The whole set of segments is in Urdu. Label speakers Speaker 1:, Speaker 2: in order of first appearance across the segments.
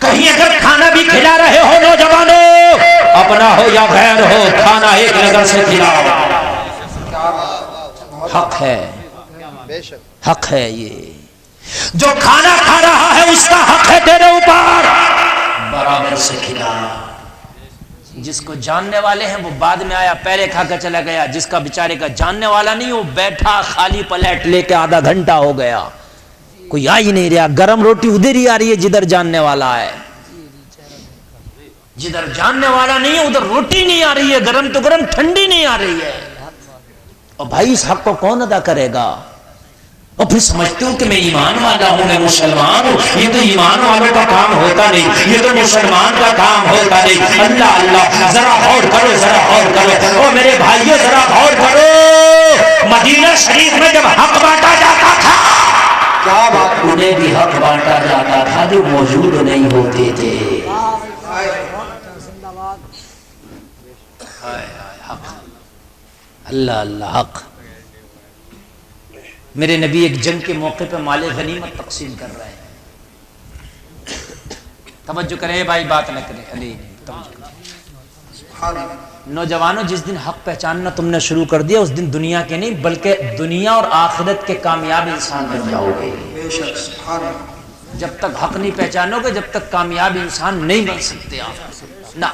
Speaker 1: کہیں اگر کھانا بھی کھلا رہے ہو نوجوانوں، اپنا ہو یا غیر ہو، کھانا ایک نظر سے کھلاؤ. حق ہے، حق ہے. یہ جو کھانا کھا رہا ہے اس کا حق ہے تیرے اوپر، برابر سے کھلا. جس کو جاننے والے ہیں وہ بعد میں آیا، پہلے کھا کر چلا گیا. جس کا بیچارے کا جاننے والا نہیں، وہ بیٹھا خالی پلیٹ لے کے آدھا گھنٹہ ہو گیا، کوئی آ ہی نہیں رہا. گرم روٹی ادھر ہی آ رہی ہے جدھر جاننے والا ہے، جدھر جاننے والا نہیں ہے ادھر روٹی نہیں آ رہی ہے. گرم تو گرم، ٹھنڈی نہیں آ رہی ہے. اور بھائی اس حق کو کون ادا کرے گا؟ اور پھر سمجھتے ہو کہ میں ایمان والا ہوں، میں مسلمان ہوں. یہ تو ایمان والوں کا کام ہوتا نہیں، یہ تو مسلمان کا کام ہوتا نہیں. اللہ اللہ، ذرا غور کرو، ذرا غور کرو. او میرے بھائیو ذرا غور کرو. مدینہ شریف میں جب حق بانٹا جاتا تھا، کیا بات، انہیں بھی حق بانٹا جاتا تھا جو موجود نہیں ہوتے تھے. اللہ اللہ، حق. میرے نبی ایک جنگ کے موقع پہ مال غنیمت تقسیم کر رہے ہیں. توجہ کریں بھائی، بات نہ کریں. علی نوجوانوں، جس دن حق پہچاننا تم نے شروع کر دیا، اس دن دنیا کے نہیں بلکہ دنیا اور آخرت کے کامیاب انسان بن جاؤ گے. جب تک حق نہیں پہچانو گے، جب تک کامیاب انسان نہیں بن سکتے آپ. نہ،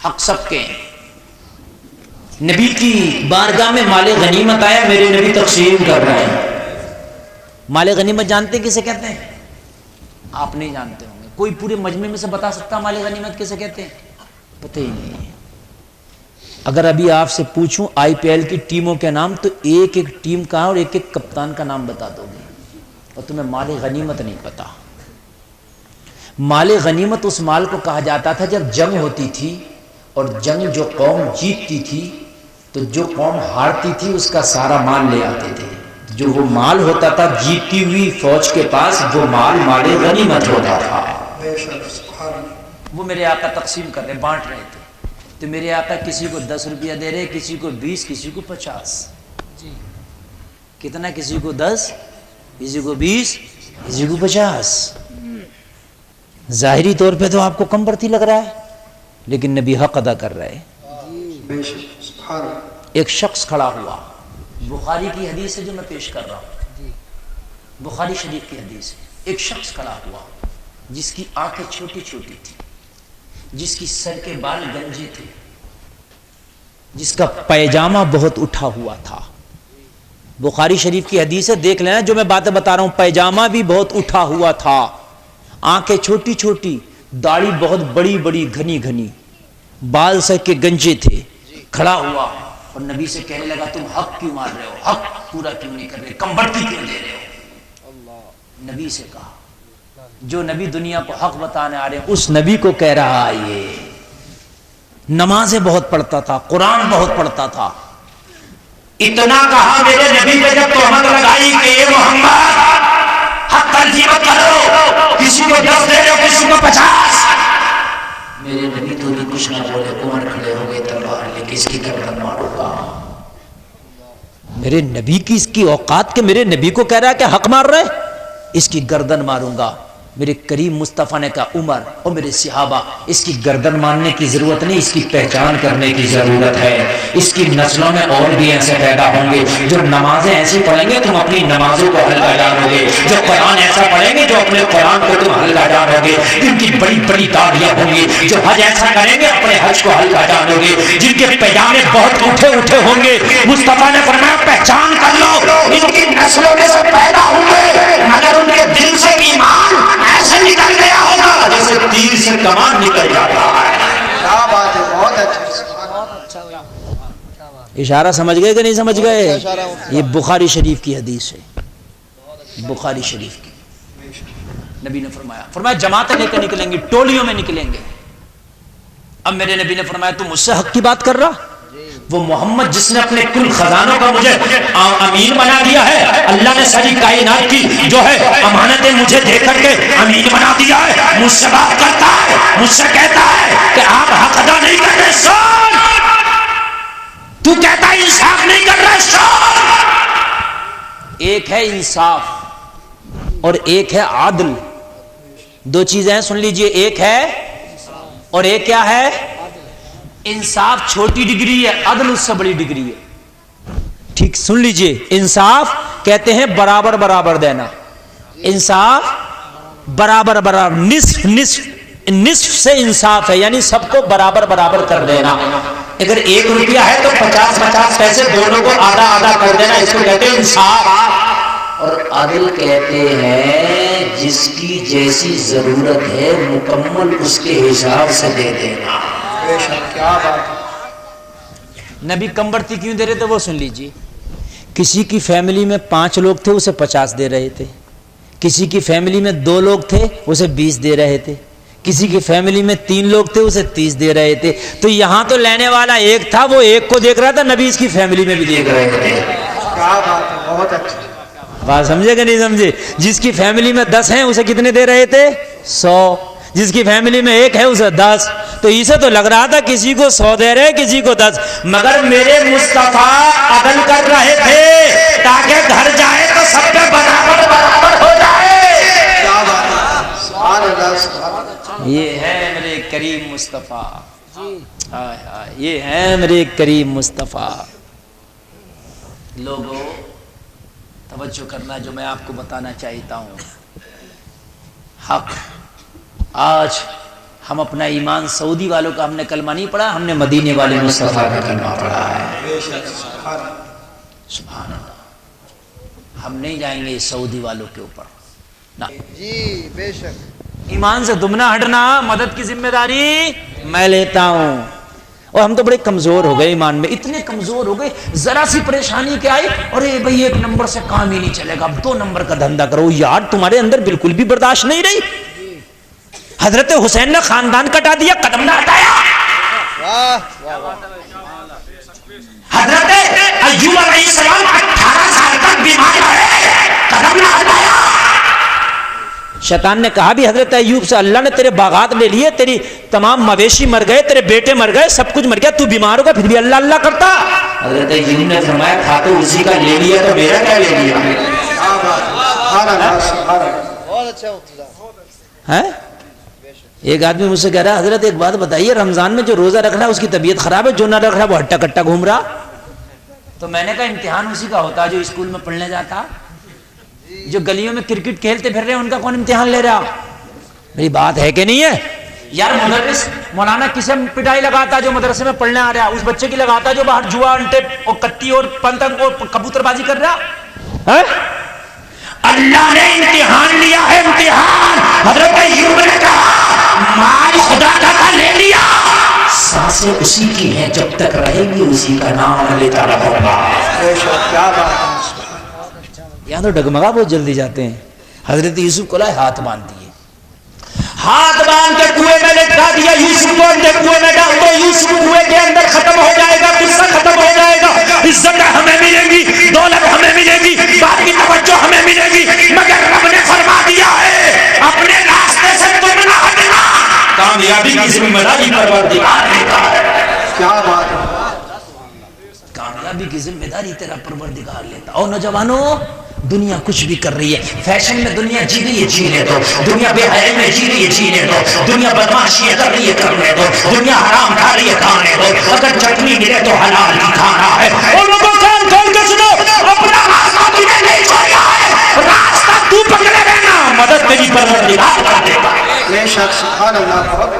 Speaker 1: حق سب کے ہیں. نبی کی بارگاہ میں مال غنیمت آیا، میرے نبی تقسیم کر رہے ہیں. مال غنیمت جانتے ہیں کسے کہتے ہیں؟ آپ نہیں جانتے ہوں گے. کوئی پورے مجمع میں سے بتا سکتا مال غنیمت کسے کہتے ہیں؟ پتہ ہی نہیں. اگر ابھی آپ سے پوچھوں آئی پی ایل کی ٹیموں کے نام، تو ایک ایک ٹیم کا اور ایک ایک کپتان کا نام بتا دو گے، اور تمہیں مال غنیمت نہیں پتا. مال غنیمت اس مال کو کہا جاتا تھا جب جنگ ہوتی تھی، اور جنگ جو قوم جیتتی تھی تو جو قوم ہارتی تھی اس کا سارا مال لے آتے تھے. جو وہ مال ہوتا تھا جیتی ہوئی فوج کے پاس، وہ مال غنیمت ہوتا تھا. وہ میرے آقا تقسیم کر رہے، بانٹ رہے تھے. تو میرے آقا کسی کو 10 روپیہ دے رہے، کسی کو 20، کسی کو 50. کتنا؟ کسی کو 10، کسی کو 20، کسی کو 50. ظاہری طور پہ تو آپ کو کم بڑھتی لگ رہا ہے، لیکن نبی حق ادا کر رہے. ایک شخص کھڑا ہوا، بخاری کی حدیث ہے جو میں پیش کر رہا ہوں، بخاری شریف کی حدیث ہے. ایک شخص کھڑا ہوا جس کی آنکھیں چھوٹی چھوٹی تھی، جس کی سر کے بال گنجے تھے، جس کا پیجامہ بہت اٹھا ہوا تھا. بخاری شریف کی حدیث ہے، دیکھ لینا جو میں باتیں بتا رہا ہوں. پیجامہ بھی بہت اٹھا ہوا تھا، آنکھیں چھوٹی چھوٹی، داڑھی بہت بڑی بڑی گھنی گھنی، بال سر کے گنجے تھے. کھڑا ہوا اور نبی سے کہنے لگا تم حق کیوں مار رہے ہو، حق پورا کیوں نہیں کر رہے، کم بڑھتی کیوں دے رہے ہو. نبی سے کہا، جو نبی دنیا کو حق بتانے آ رہے ہیں اس نبی کو کہہ رہا ہے. یہ نمازیں بہت پڑھتا تھا، قرآن بہت پڑھتا تھا. اتنا کہا میرے نبی پہ جب تہمت لگائی کہ یہ محمد حق تلفی مت کرو، کسی کو 10 دے رہے ہو، کسی کو 50. میرے نبی تو بھی کچھ نہ بولے، عمر کھڑے ہو گئے، تلوار لے کے اس کی گردن ماروں گا. میرے نبی کی اس کی اوقات کے میرے نبی کو کہہ رہا ہے کہ حق مار رہے، اس کی گردن ماروں گا. میرے کریم مصطفیٰ نے کہا عمر اور میرے صحابہ، اس کی گردن مارنے کی ضرورت نہیں، اس کی پہچان کرنے کی ضرورت ہے. اس کی نسلوں میں اور بھی ایسے پیدا ہوں گے جو نمازیں ایسی پڑھیں گے تم اپنی نمازوں کو ہلکا جانو گے، جو قرآن ایسا پڑھیں گے جو اپنے قرآن کو تم ہلکا جانو گے، جن کی بڑی بڑی داڑیاں ہوں گی، جو حج ایسا کریں گے اپنے حج کو ہلکا جانو گے، جن کے پیجامے بہت اٹھے اٹھے ہوں گے. مصطفیٰ نے فرمایا پہچان کر لو، ان کی نسلوں میں سے پیدا ہوں گے مگر ان کے دل سے ایمان ایسے نکل گیا ہوگا جیسے تیر سے کمان نکل جاتا ہے.
Speaker 2: کیا بات ہے، بہت اچھا.
Speaker 1: اشارہ سمجھ گئے کہ نہیں سمجھ گئے؟ یہ بخاری شریف کی حدیث ہے، بخاری شریف کی. نبی نے فرمایا جماعتیں لے کے نکلیں گے، ٹولیوں میں نکلیں گے. اب میرے نبی نے فرمایا تم مجھ سے حق کی بات کر رہا؟ وہ محمد جس نے اپنے کل خزانوں کا مجھے امین بنا دیا ہے، اللہ نے ساری کائنات کی جو ہے امانتیں مجھے دے کر کے امین بنا دیا ہے، مجھ سے بات کرتا ہے، مجھ سے کہتا ہے کہ آپ حق ادا نہیں کر رہے. سن، تو کہتا ہے انصاف نہیں کر رہے. سن، ایک ہے انصاف اور ایک ہے عدل. دو چیزیں ہیں، سن لیجئے، ایک ہے اور ایک کیا ہے؟ انصاف چھوٹی ڈگری ہے، عدل اس سے بڑی ڈگری ہے. ٹھیک سن لیجئے، انصاف کہتے ہیں برابر برابر دینا، انصاف برابر برابر، نصف نصف نصف سے انصاف ہے، یعنی سب کو برابر برابر کر دینا. اگر 1 روپیہ ہے تو 50-50 پیسے دونوں کو آدھا آدھا کر دینا، اس کو کہتے ہیں انصاف. اور عدل کہتے ہیں جس کی جیسی ضرورت ہے مکمل اس کے حساب سے دے دینا.
Speaker 2: بے شک کیا بات ہے.
Speaker 1: نبی کم بڑھتی کیوں دے رہے تھے وہ سن لیجیے. کسی کی فیملی میں 5 لوگ تھے، اسے 50 دے رہے تھے. کسی کی فیملی میں 2 لوگ تھے، اسے 20 دے رہے تھے. کسی کی فیملی میں 3 لوگ تھے، اسے 30 دے رہے تھے. تو یہاں تو لینے والا ایک تھا، وہ ایک کو دیکھ رہا تھا، نبی اس کی فیملی میں بھی دیکھ رہے تھے.
Speaker 2: کیا بات ہے، بہت اچھی
Speaker 1: بات سمجھے کہ نہیں سمجھے؟ جس کی فیملی میں 10 ہیں اسے کتنے دے رہے تھے؟ 100. جس کی فیملی میں 1 ہے اسے 10. تو اسے تو لگ رہا تھا کسی کو 100 دے رہے کسی کو 10، مگر میرے مصطفیٰ عدل کر رہے تھے تاکہ گھر جائے تو سب پہ برابر برابر ہو جائے.
Speaker 2: کیا بات ہے. سبحان اللہ سبحان اللہ.
Speaker 1: یہ ہے میرے کریم مصطفیٰ، یہ ہے میرے کریم مصطفیٰ. لوگوں توجہ کرنا جو میں آپ کو بتانا چاہتا ہوں. حق آج ہم اپنا ایمان سعودی والوں کا ہم نے کلمہ نہیں پڑھا، ہم نے مدینے والے مصطفیٰ کا کلمہ پڑھا ہے.
Speaker 2: بے شک سبحان اللہ.
Speaker 1: سبحان اللہ. ہم نہیں جائیں گے سعودی والوں کے اوپر نہ.
Speaker 2: جی بے شک.
Speaker 1: ایمان سے دمنا ہٹنا، مدد کی ذمہ داری میں لیتا ہوں. اور ہم تو بڑے کمزور ہو گئے ایمان میں، اتنے کمزور ہو گئے، ذرا سی پریشانی کیا آئی، ارے بھائی 1 نمبر سے کام ہی نہیں چلے گا، اب 2 نمبر کا دھندا کرو. یار تمہارے اندر بالکل بھی برداشت نہیں رہی. حضرت حسین نے خاندان کٹا دیا، قدم نہ ہٹایا. حضرت ایوب علیہ السلام 18 سال تک بیمار رہے، قدم نہ ہٹایا. شیطان نے کہا بھی حضرت ایوب سے، اللہ نے تیرے باغات لے لیے، تیری تمام مویشی مر گئے، تیرے بیٹے مر گئے، سب کچھ مر گیا، تو بیمار ہوگا پھر بھی اللہ اللہ کرتا. حضرت ایوب نے فرمایا تھا تو اسی کا لے لیا تو میرا کیا لے لیا.
Speaker 2: کیا بات ہے. سبحان اللہ سبحان اللہ. بہت اچھا ہوتا
Speaker 1: ہے. ایک آدمی مجھ سے کہہ رہا ہے حضرت ایک بات بتائیے، رمضان میں جو روزہ رکھ رہا ہے اس کی طبیعت خراب ہے، جو نہ رکھ رہا ہے وہ ہٹا کٹا گھوم رہا. تو میں نے کہا امتحان اسی کا ہوتا جو اسکول میں پڑھنے جاتا، جو گلیوں میں کرکٹ کھیلتے پھر رہے ہیں ان کا کون امتحان لے رہا. میری بات ہے کہ نہیں ہے یار؟ مدرس مولانا کسے پٹائی لگاتا جو مدرسے میں پڑھنے آ رہا ہے، اس بچے کی لگاتا جو باہر جوا انٹے اور کتی اور پتنگ اور کبوتر بازی کر رہا. اللہ نے امتحان لیا ہے، امتحان. حضرت ایوب نے کہا مال خدا کا لے لیا، سانسیں اسی کی ہیں، جب تک رہے گی اسی کا نام لیتا رہوں گا.
Speaker 2: بے شک کیا بات ہے.
Speaker 1: یہاں تو ڈگمگا بہت جلدی جاتے ہیں. حضرت یوسف کو لائے ہاتھ باندھ دیے، ہاتھ باندھ کے کنویں میں لٹکا دیا. یوسف کو اندر کنویں میں ڈال دو، یوسف کنویں کے اندر ختم ہو جائے گا، قصہ ختم ہو جائے گا. عزت ہمیں ملے گی، دولت ہمیں ملے گی، باقی توجہ ہمیں ملے گی، مگر رب نے فرما دیا ہے اپنے راستے سے تم نہ ہٹنا، کامیابی کی ذمہ داری پروردگار نے کہا ہے.
Speaker 2: کیا بات ہے.
Speaker 1: کامیابی کی ذمہ داری تیرا پروردگار لیتا. اور نوجوانوں دنیا کچھ بھی کر رہی ہے، فیشن میں دنیا جی رہی ہے جینے دو، دنیا بے حیائی میں جی رہی ہے جینے دو، دنیا بدماشی کر رہی ہے کرنے دو، دنیا حرام کھا رہی ہے کھانے دو. اگر چٹنی ملے تو حلال ہی کھانا ہے. اور لوگوں کان کھول کے سنو، اپنا راستہ تمہیں نہیں چھوڑنا ہے، راستہ تو پکڑے رہنا، مدد تیری پروردگار کر دے گا.
Speaker 2: بے شک سبحان اللہ. بہت